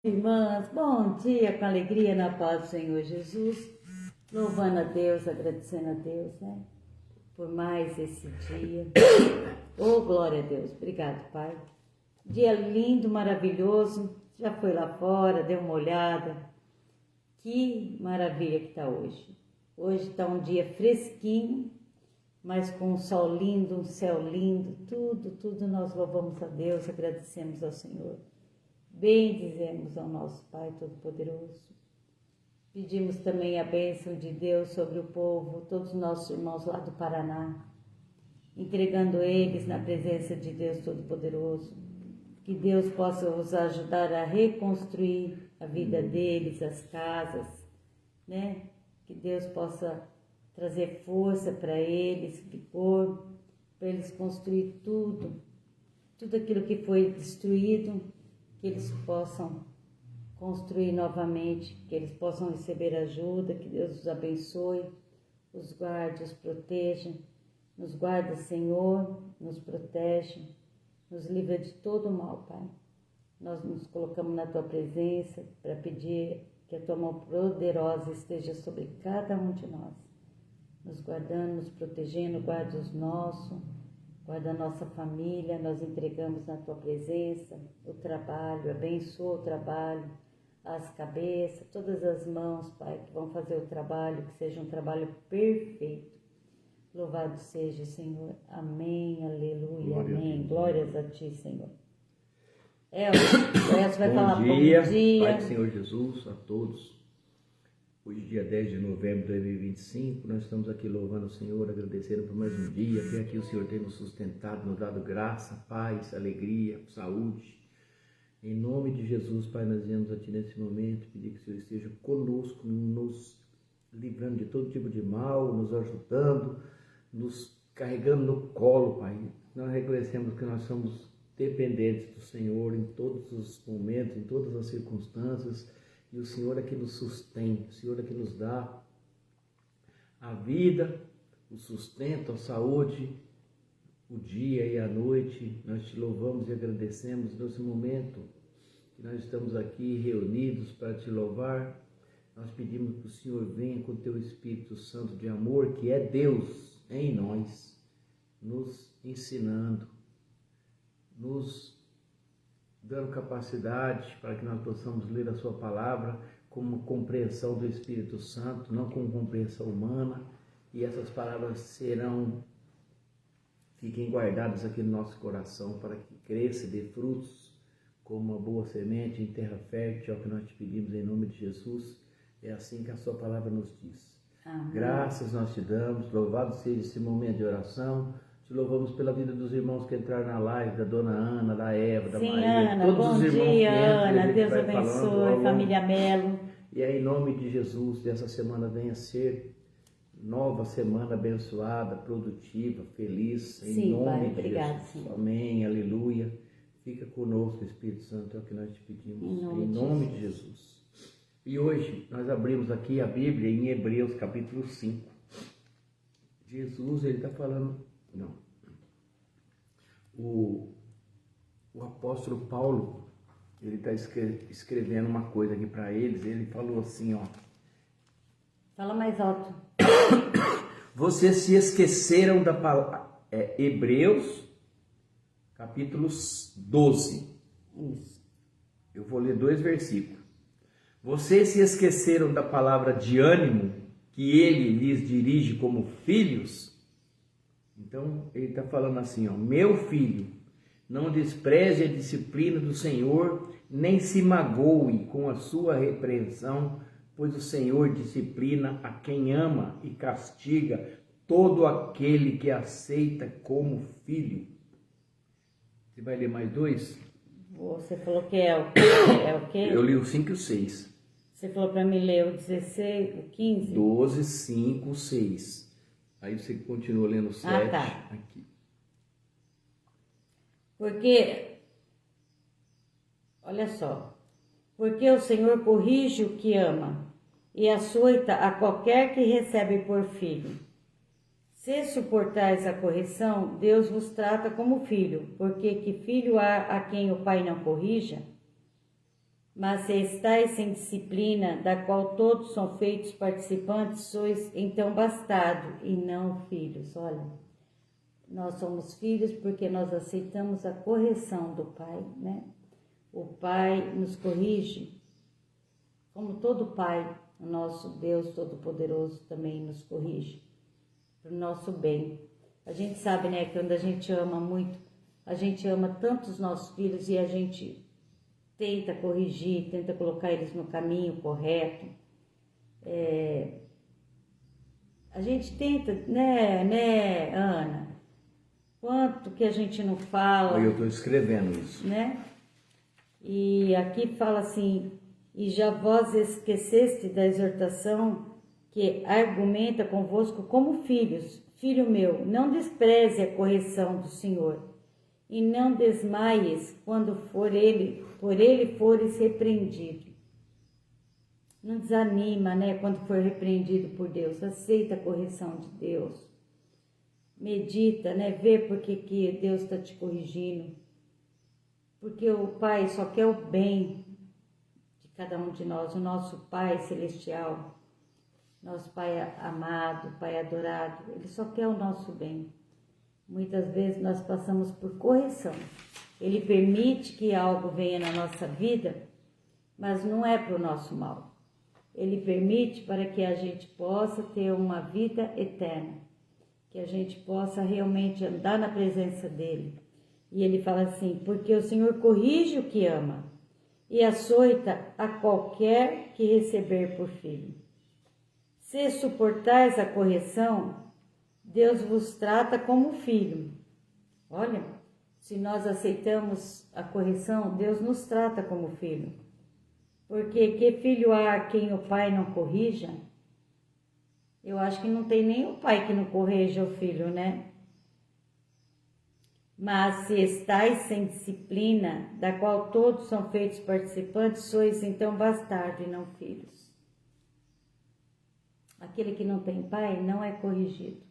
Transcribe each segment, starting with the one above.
Irmãs, bom dia, com alegria na paz do Senhor Jesus, louvando a Deus, agradecendo a Deus, né, por mais esse dia. Oh, glória a Deus, obrigado, Pai. Dia lindo, maravilhoso, já foi lá fora, deu uma olhada, que maravilha que está hoje. Hoje está um dia fresquinho, mas com um sol lindo, um céu lindo, tudo nós louvamos a Deus, agradecemos ao Senhor. Bendizemos ao nosso Pai Todo-Poderoso. Pedimos também a bênção de Deus sobre o povo, todos os nossos irmãos lá do Paraná, entregando eles na presença de Deus Todo-Poderoso. Que Deus possa os ajudar a reconstruir a vida deles, as casas, né? Que Deus possa trazer força para eles, vigor, para eles construir tudo aquilo que foi destruído, que eles possam construir novamente, que eles possam receber ajuda, que Deus os abençoe, os guarde, os proteja, nos guarda, Senhor, nos protege, nos livra de todo o mal, Pai. Nós nos colocamos na Tua presença para pedir que a Tua mão poderosa esteja sobre cada um de nós, nos guardando, nos protegendo, guarda os nossos, guarda a nossa família, nós entregamos na Tua presença o trabalho, abençoa o trabalho, as cabeças, todas as mãos, Pai, que vão fazer o trabalho, que seja um trabalho perfeito. Louvado seja, Senhor. Amém, aleluia, amém. Glórias a Ti, Senhor. Elcio vai falar bom dia. Pai do Senhor Jesus, a todos. Hoje, dia 10 de novembro de 2025, nós estamos aqui louvando o Senhor, agradecendo por mais um dia. Até aqui o Senhor tem nos sustentado, nos dado graça, paz, alegria, saúde. Em nome de Jesus, Pai, nós viemos a Ti nesse momento, pedir que o Senhor esteja conosco, nos livrando de todo tipo de mal, nos ajudando, nos carregando no colo, Pai. Nós reconhecemos que nós somos dependentes do Senhor em todos os momentos, em todas as circunstâncias, e o Senhor é que nos sustém, o Senhor é que nos dá a vida, o sustento, a saúde, o dia e a noite. Nós Te louvamos e agradecemos nesse momento que nós estamos aqui reunidos para Te louvar. Nós pedimos que o Senhor venha com o Teu Espírito Santo de amor, que é Deus em nós, nos ensinando, nos dando capacidade para que nós possamos ler a Sua palavra como compreensão do Espírito Santo, não como compreensão humana, e essas palavras fiquem guardadas aqui no nosso coração para que cresça e dê frutos como uma boa semente em terra fértil, é o que nós Te pedimos em nome de Jesus. É assim que a Sua palavra nos diz. Amém. Graças nós Te damos, louvado seja esse momento de oração. Te louvamos pela vida dos irmãos que entraram na live, da dona Ana, da Eva, da Maria, Ana, todos os irmãos que entram. Ana, Deus abençoe, família Melo. E aí, em nome de Jesus, dessa semana venha ser nova semana abençoada, produtiva, feliz, em nome Pai, de obrigado, Jesus. Senhor. Amém, aleluia. Fica conosco, Espírito Santo, é o que nós Te pedimos, em nome de Jesus. E hoje nós abrimos aqui a Bíblia em Hebreus capítulo 5. Jesus, ele está falando, o apóstolo Paulo, ele está escrevendo uma coisa aqui para eles, ele falou assim, ó. Fala mais alto. Vocês se esqueceram da palavra, Hebreus capítulo 12. Isso. Eu vou ler 2 versículos. Vocês se esqueceram da palavra de ânimo que ele lhes dirige como filhos? Então, ele está falando assim, ó, meu filho, não despreze a disciplina do Senhor, nem se magoe com a sua repreensão, pois o Senhor disciplina a quem ama e castiga todo aquele que aceita como filho. Você vai ler mais 2? Você falou que é o quê? Eu li o 5 e o 6. Você falou para mim ler o 16, o 15? 12, 5, 6. Aí você continua lendo o 7. Tá. Aqui. Porque, olha só, porque o Senhor corrige o que ama e açoita a qualquer que recebe por filho. Se suportais a correção, Deus vos trata como filho, porque que filho há a quem o pai não corrija? Mas se estáis sem disciplina, da qual todos são feitos participantes, sois então bastardo e não filhos. Olha, nós somos filhos porque nós aceitamos a correção do Pai, né? O Pai nos corrige, como todo Pai, o nosso Deus Todo-Poderoso também nos corrige, para o nosso bem. A gente sabe, né, que quando a gente ama muito, a gente ama tanto os nossos filhos e a gente tenta corrigir, tenta colocar eles no caminho correto. A gente tenta, né, Ana? Quanto que a gente não fala. Eu estou escrevendo isso. Né? E aqui fala assim, e já vós esqueceste da exortação que argumenta convosco como filhos. Filho meu, não despreze a correção do Senhor, e não desmaies quando por ele fores repreendido. Não desanima, né, quando for repreendido por Deus. Aceita a correção de Deus. Medita, né, vê porque que Deus está te corrigindo. Porque o Pai só quer o bem de cada um de nós, o nosso Pai celestial, nosso Pai amado, Pai adorado, Ele só quer o nosso bem. Muitas vezes nós passamos por correção. Ele permite que algo venha na nossa vida, mas não é para o nosso mal. Ele permite para que a gente possa ter uma vida eterna, que a gente possa realmente andar na presença dEle. E ele fala assim, porque o Senhor corrige o que ama e açoita a qualquer que receber por filho. Se suportais a correção, Deus vos trata como filho. Olha, se nós aceitamos a correção, Deus nos trata como filho. Porque que filho há quem o pai não corrija? Eu acho que não tem nem o pai que não corrija o filho, né? Mas se estáis sem disciplina, da qual todos são feitos participantes, sois então bastardos e não filhos. Aquele que não tem pai não é corrigido.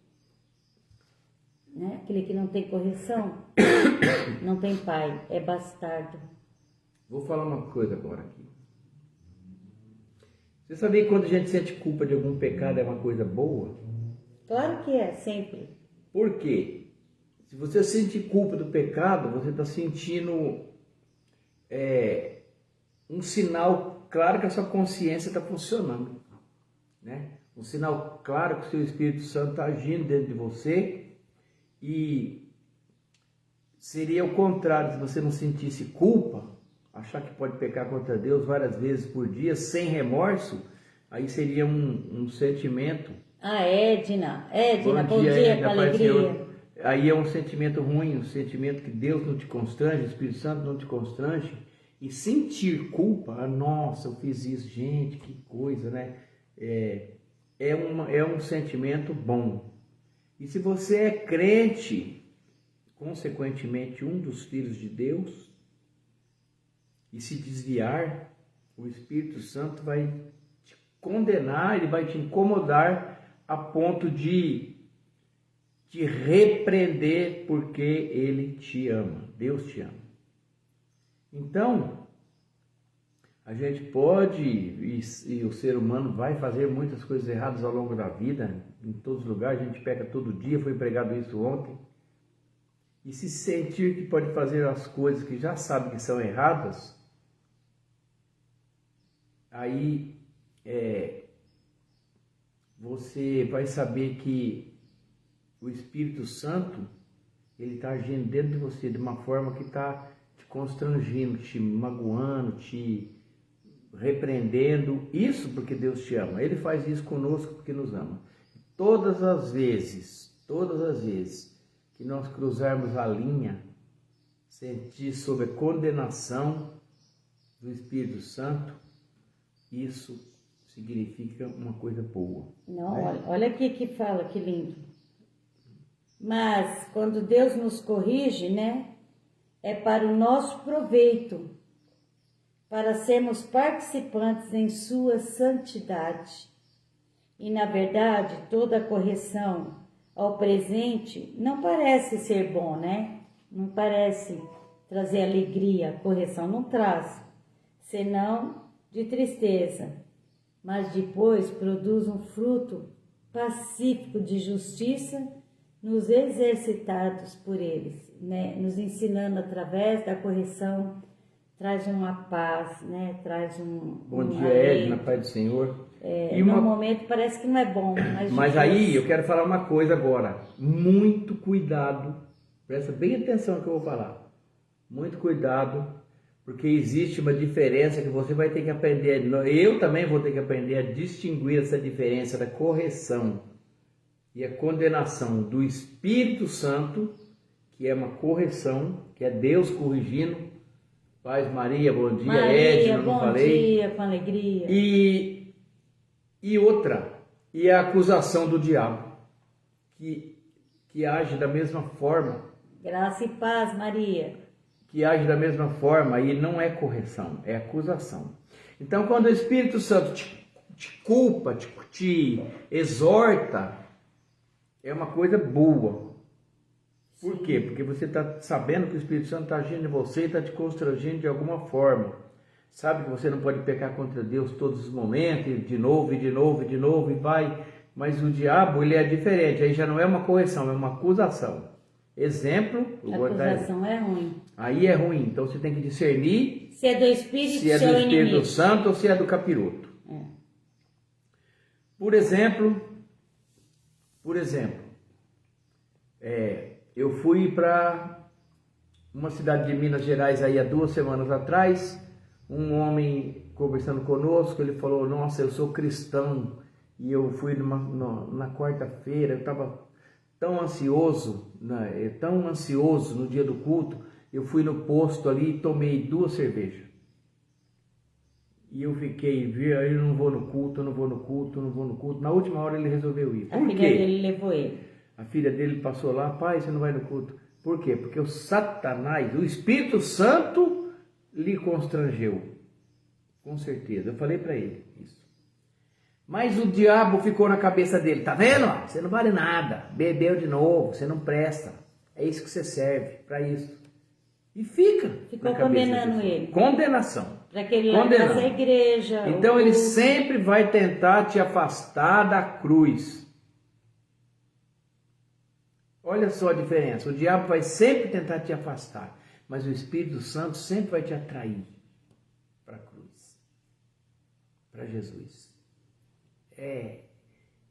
Né? Aquele que não tem correção, não tem pai, é bastardo. Vou falar uma coisa agora aqui. Você sabia que quando a gente sente culpa de algum pecado é uma coisa boa? Claro que é, sempre. Por quê? Se você sentir culpa do pecado, você está sentindo um sinal claro que a sua consciência está funcionando. Né? Um sinal claro que o seu Espírito Santo está agindo dentro de você. E seria o contrário, se você não sentisse culpa, achar que pode pecar contra Deus várias vezes por dia, sem remorso, aí seria um sentimento. Edna, bom dia, com alegria. Aí é um sentimento ruim, um sentimento que Deus não te constrange, o Espírito Santo não te constrange. E sentir culpa, nossa, eu fiz isso, gente, que coisa, né? É um sentimento bom. E se você é crente, consequentemente um dos filhos de Deus, e se desviar, o Espírito Santo vai te condenar, ele vai te incomodar a ponto de te repreender porque ele te ama, Deus te ama. Então, a gente pode, e o ser humano vai fazer muitas coisas erradas ao longo da vida, em todos os lugares, a gente peca todo dia, foi pregado isso ontem, e se sentir que pode fazer as coisas que já sabe que são erradas, aí você vai saber que o Espírito Santo, ele está agindo dentro de você de uma forma que está te constrangindo, te magoando, te repreendendo, isso porque Deus te ama. Ele faz isso conosco porque nos ama. Todas as vezes que nós cruzarmos a linha, sentir sob a condenação do Espírito Santo, isso significa uma coisa boa. Não, né? olha aqui que fala, que lindo. Mas quando Deus nos corrige, né, é para o nosso proveito, para sermos participantes em sua santidade. E, na verdade, toda correção ao presente não parece ser bom, né? Não parece trazer alegria, a correção não traz. senão de tristeza, mas depois produz um fruto pacífico de justiça nos exercitados por eles, né? Nos ensinando através da correção, traz uma paz, né? Traz Bom dia, Edna, paz do Senhor. E no momento parece que não é bom. Mas aí eu quero falar uma coisa agora. Muito cuidado, presta bem atenção no que eu vou falar. Muito cuidado, porque existe uma diferença que você vai ter que aprender. Eu também vou ter que aprender a distinguir essa diferença da correção e a condenação do Espírito Santo, que é uma correção, que é Deus corrigindo. Paz Maria, bom dia, Edna, não falei. Bom dia, com alegria. E outra, e a acusação do diabo, que age da mesma forma. Graça e paz, Maria. Que age da mesma forma e não é correção, é acusação. Então, quando o Espírito Santo te culpa, te exorta, é uma coisa boa. Por quê? Porque você está sabendo que o Espírito Santo está agindo em você e está te constrangendo de alguma forma. Sabe que você não pode pecar contra Deus todos os momentos, e de novo, e de novo, e de novo, e vai. Mas o diabo, ele é diferente, aí já não é uma correção, é uma acusação. Exemplo, a acusação é ruim. Aí é ruim, então você tem que discernir se é do Espírito, se é do Espírito Santo ou se é do capiroto. Por exemplo, eu fui para uma cidade de Minas Gerais aí há 2 semanas atrás, um homem conversando conosco, ele falou, nossa, eu sou cristão, e eu fui na quarta-feira, eu estava tão ansioso no dia do culto, eu fui no posto ali e tomei 2 cervejas. E eu fiquei, eu não vou no culto. Na última hora ele resolveu ir. Por quê? A filha dele levou ele. A filha dele passou lá, pai, você não vai no culto. Por quê? Porque o Satanás, o Espírito Santo lhe constrangeu. Com certeza, eu falei para ele isso. Mas o diabo ficou na cabeça dele, tá vendo? Você não vale nada, bebeu de novo, você não presta. É isso que você serve, para isso. E ficou condenando ele. Condenação. Para que ele largasse a igreja. Então ele sempre vai tentar te afastar da cruz. Olha só a diferença. O diabo vai sempre tentar te afastar, mas o Espírito Santo sempre vai te atrair para a cruz, para Jesus. É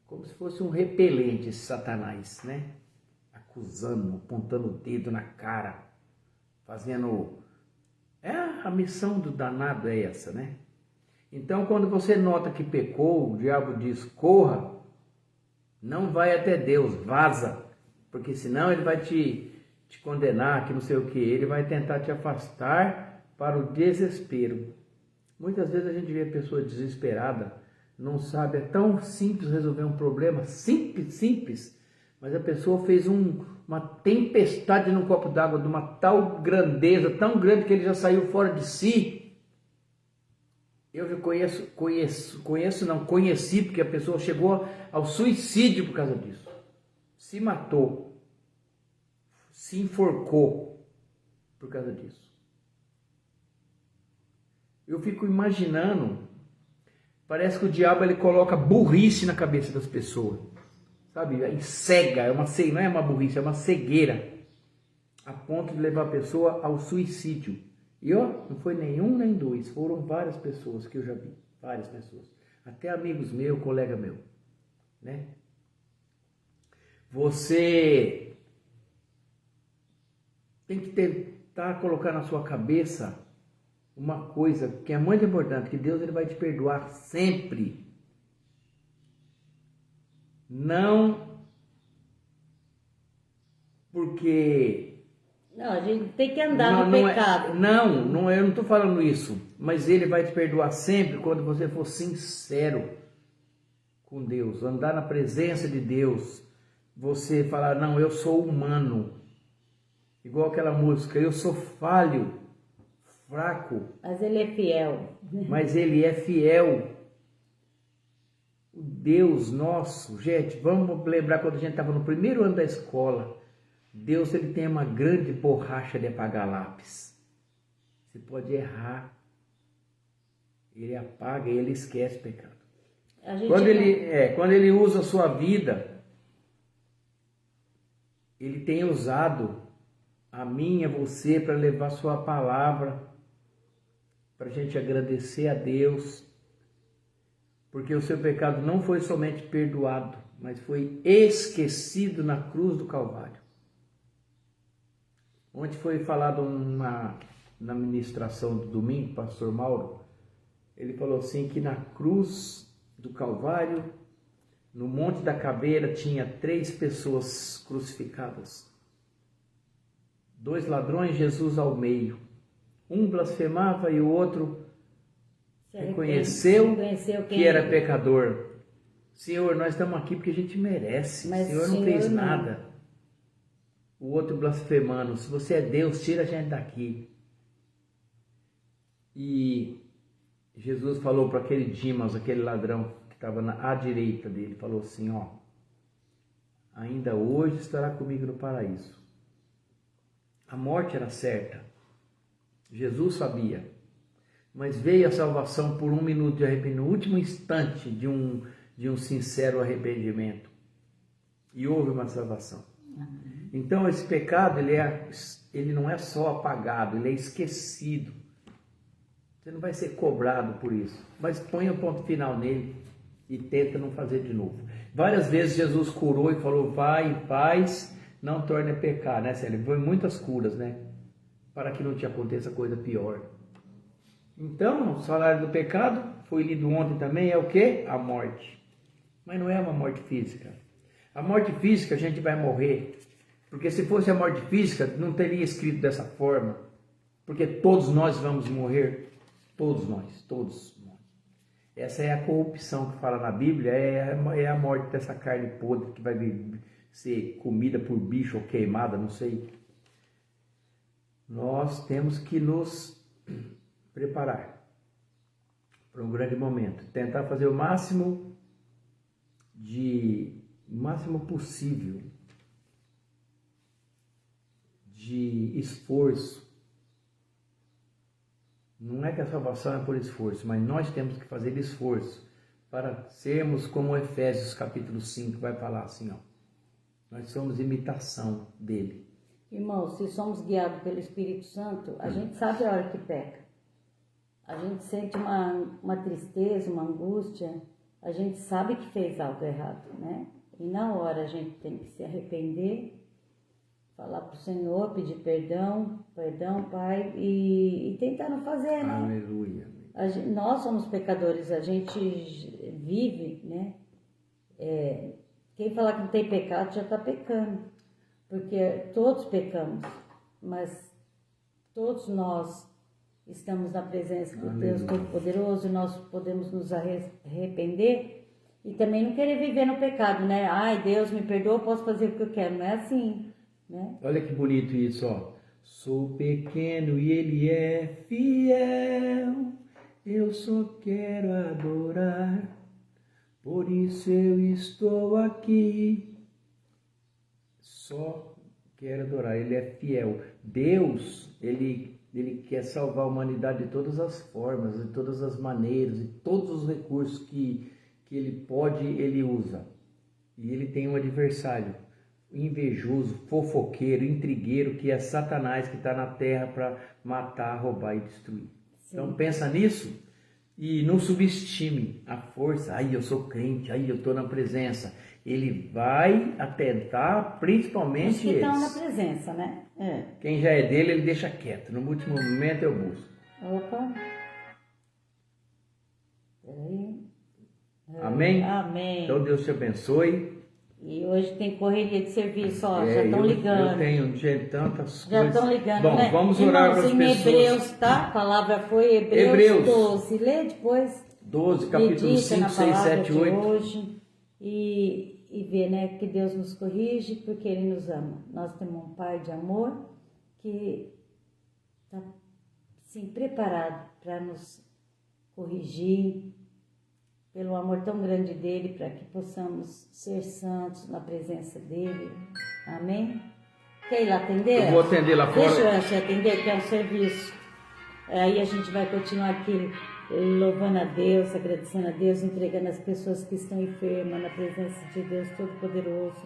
como se fosse um repelente esse Satanás, né? Acusando, apontando o dedo na cara, fazendo... a missão do danado é essa, né? Então, quando você nota que pecou, o diabo diz, corra, não vai até Deus, vaza, porque senão ele vai te condenar, que não sei o que, ele vai tentar te afastar para o desespero. Muitas vezes a gente vê a pessoa desesperada, não sabe, é tão simples resolver um problema, simples, mas a pessoa fez uma tempestade num copo d'água de uma tal grandeza, tão grande que ele já saiu fora de si. Eu já conheci, porque a pessoa chegou ao suicídio por causa disso. Se matou, se enforcou por causa disso. Eu fico imaginando, parece que o diabo ele coloca burrice na cabeça das pessoas. Sabe, cega, não é uma burrice, é uma cegueira, a ponto de levar a pessoa ao suicídio. E não foi nenhum nem 2, foram várias pessoas que eu já vi, várias pessoas, até amigos meus, colega meu, né? Você tem que tentar colocar na sua cabeça uma coisa que é muito importante, que Deus ele vai te perdoar sempre. Não porque... Não, a gente tem que andar no pecado. Eu não estou falando isso. Mas ele vai te perdoar sempre quando você for sincero com Deus. Andar na presença de Deus. Você falar, não, eu sou humano. Igual aquela música, eu sou falho, fraco. Mas ele é fiel. Mas ele é fiel. O Deus nosso, gente, vamos lembrar quando a gente estava no primeiro ano da escola. Deus ele tem uma grande borracha de apagar lápis. Você pode errar. ele apaga e ele esquece o pecado. Quando Ele usa a sua vida, ele tem usado a mim e a você para levar sua palavra, para a gente agradecer a Deus, porque o seu pecado não foi somente perdoado, mas foi esquecido na cruz do Calvário. Ontem foi falado na ministração do domingo, pastor Mauro, ele falou assim que na cruz do Calvário, no Monte da Caveira, tinha 3 pessoas crucificadas. 2 ladrões, Jesus ao meio. Um blasfemava e o outro reconheceu que era pecador. Senhor, nós estamos aqui porque a gente merece. Mas o Senhor não fez nada. O outro blasfemando, se você é Deus, tira a gente daqui. E Jesus falou para aquele Dimas, aquele ladrão que estava à direita dele, falou assim, ó, ainda hoje estará comigo no paraíso. A morte era certa, Jesus sabia, mas veio a salvação por 1 minuto de arrependimento, no último instante de um sincero arrependimento, e houve uma salvação. Então esse pecado, ele não é só apagado, ele é esquecido. Você não vai ser cobrado por isso, mas põe um ponto final nele e tenta não fazer de novo. Várias vezes Jesus curou e falou, vai em paz, não torne a pecar, né, Célia? Foi muitas curas, né? Para que não te aconteça coisa pior. Então, o salário do pecado, foi lido ontem também, é o quê? A morte. Mas não é uma morte física. A morte física a gente vai morrer. Porque se fosse a morte física, não teria escrito dessa forma. Porque todos nós vamos morrer. Todos nós, todos. Essa é a corrupção que fala na Bíblia, é a morte dessa carne podre que vai ser comida por bicho ou queimada, não sei. Nós temos que nos preparar para um grande momento. Tentar fazer o máximo possível de esforço. Não é que a salvação é por esforço, mas nós temos que fazer esforço para sermos como Efésios capítulo 5 vai falar assim, ó. Nós somos imitação dele. Irmão, se somos guiados pelo Espírito Santo, a gente sabe a hora que peca. A gente sente uma tristeza, uma angústia, a gente sabe que fez algo errado, né? E na hora a gente tem que se arrepender, falar para o Senhor, pedir perdão, Pai, e tentar não fazer, né? Aleluia. Nós somos pecadores, a gente vive, né? Quem falar que não tem pecado já está pecando, porque todos pecamos, mas todos nós estamos na presença do Deus Todo-Poderoso, nós podemos nos arrepender e também não querer viver no pecado, né? Ai, Deus me perdoa, eu posso fazer o que eu quero, não é assim, né? Olha que bonito isso, ó. Sou pequeno e ele é fiel, eu só quero adorar, por isso eu estou aqui. Só quero adorar, ele é fiel. Deus, ele quer salvar a humanidade de todas as formas, de todas as maneiras, de todos os recursos que ele pode, ele usa. E ele tem um adversário, invejoso, fofoqueiro, intrigueiro, que é Satanás, que está na terra para matar, roubar e destruir. Sim. Então pensa nisso e não subestime a força. Aí eu sou crente, aí eu estou na presença. Ele vai atentar, principalmente os que estão na presença, né? Quem já é dele, ele deixa quieto. No último momento eu busco. Opa. Peraí. Amém? Amém. Então Deus te abençoe. E hoje tem correria de serviço, ó, já estão ligando. Eu tenho tantas coisas. Já estão ligando, bom, né? Vamos orar para as pessoas. Em Hebreus, tá? A palavra foi Hebreus 12. Lê depois. 12, capítulo 5, 6, 7, 8. Hoje, e vê, né, que Deus nos corrige porque Ele nos ama. Nós temos um Pai de amor que está, sim, preparado para nos corrigir, pelo amor tão grande dele, para que possamos ser santos na presença dele. Amém? Quer ir lá atender? Eu vou atender lá fora. Deixa eu te atender, que é um serviço. Aí a gente vai continuar aqui louvando a Deus, agradecendo a Deus, entregando as pessoas que estão enfermas na presença de Deus Todo-Poderoso.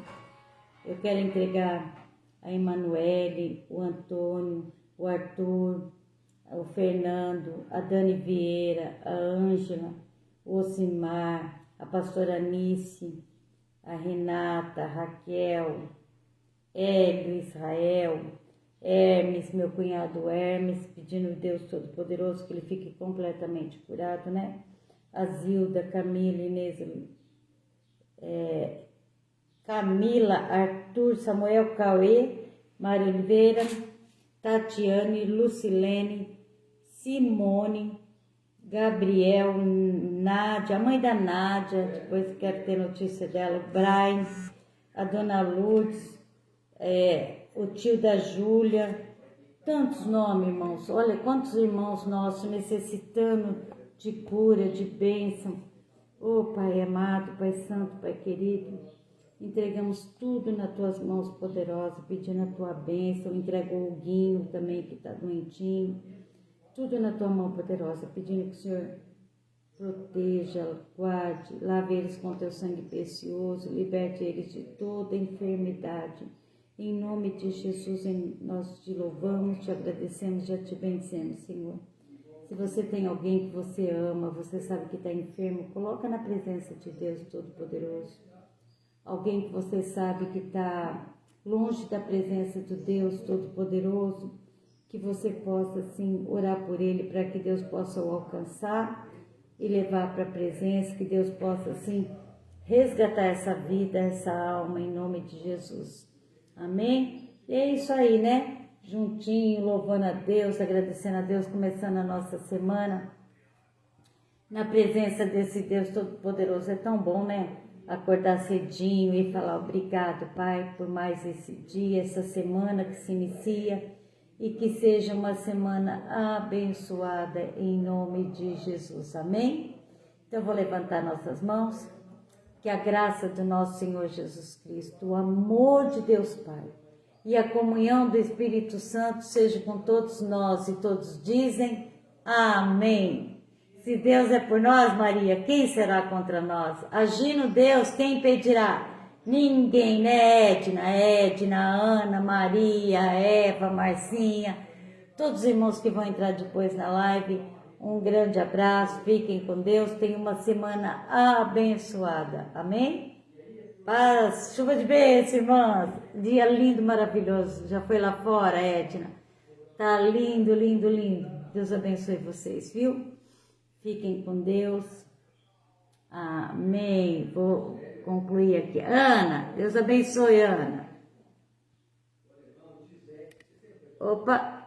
Eu quero entregar a Emanuele, o Antônio, o Arthur, o Fernando, a Dani Vieira, a Ângela, o Osimar, a pastora Anice, a Renata, a Raquel, Hélio, Israel, Hermes, meu cunhado Hermes, pedindo a Deus Todo-Poderoso que ele fique completamente curado, né? A Zilda, Camila, Inês, Camila, Arthur, Samuel, Cauê, Mário Oliveira, Tatiane, Lucilene, Simone, Gabriel, Nádia, a mãe da Nádia, depois quero ter notícia dela, o Brian, a dona Lourdes, o tio da Júlia, tantos nomes, irmãos. Olha quantos irmãos nossos necessitando de cura, de bênção. Oh, Pai amado, Pai santo, Pai querido, entregamos tudo nas tuas mãos poderosas, pedindo a tua bênção. Entrego o Guinho também, que está doentinho. Tudo na tua mão poderosa, pedindo que o Senhor proteja, guarde, lave eles com teu sangue precioso, liberte eles de toda enfermidade. Em nome de Jesus, nós te louvamos, te agradecemos, já te bendecemos, Senhor. Se você tem alguém que você ama, você sabe que está enfermo, coloca na presença de Deus Todo-Poderoso. Alguém que você sabe que está longe da presença do Deus Todo-Poderoso, que você possa, sim, orar por ele para que Deus possa o alcançar e levar para a presença, que Deus possa, sim, resgatar essa vida, essa alma, em nome de Jesus. Amém? E é isso aí, né? Juntinho, louvando a Deus, agradecendo a Deus, começando a nossa semana na presença desse Deus Todo-Poderoso. É tão bom, né? Acordar cedinho e falar obrigado, Pai, por mais esse dia, essa semana que se inicia, e que seja uma semana abençoada em nome de Jesus. Amém? Então eu vou levantar nossas mãos. Que a graça do nosso Senhor Jesus Cristo, o amor de Deus Pai e a comunhão do Espírito Santo seja com todos nós, e todos dizem amém. Se Deus é por nós, Maria, quem será contra nós? Agindo Deus, quem impedirá? Ninguém, né? Edna, Ana, Maria, Eva, Marcinha, todos os irmãos que vão entrar depois na live. Um grande abraço, fiquem com Deus, tenham uma semana abençoada, amém? Paz, chuva de bênção, irmãs, dia lindo, maravilhoso. Já foi lá fora, Edna? Tá lindo, lindo, lindo. Deus abençoe vocês, viu? Fiquem com Deus, amém. Vou concluir aqui. Ana, Deus abençoe, Ana. Opa!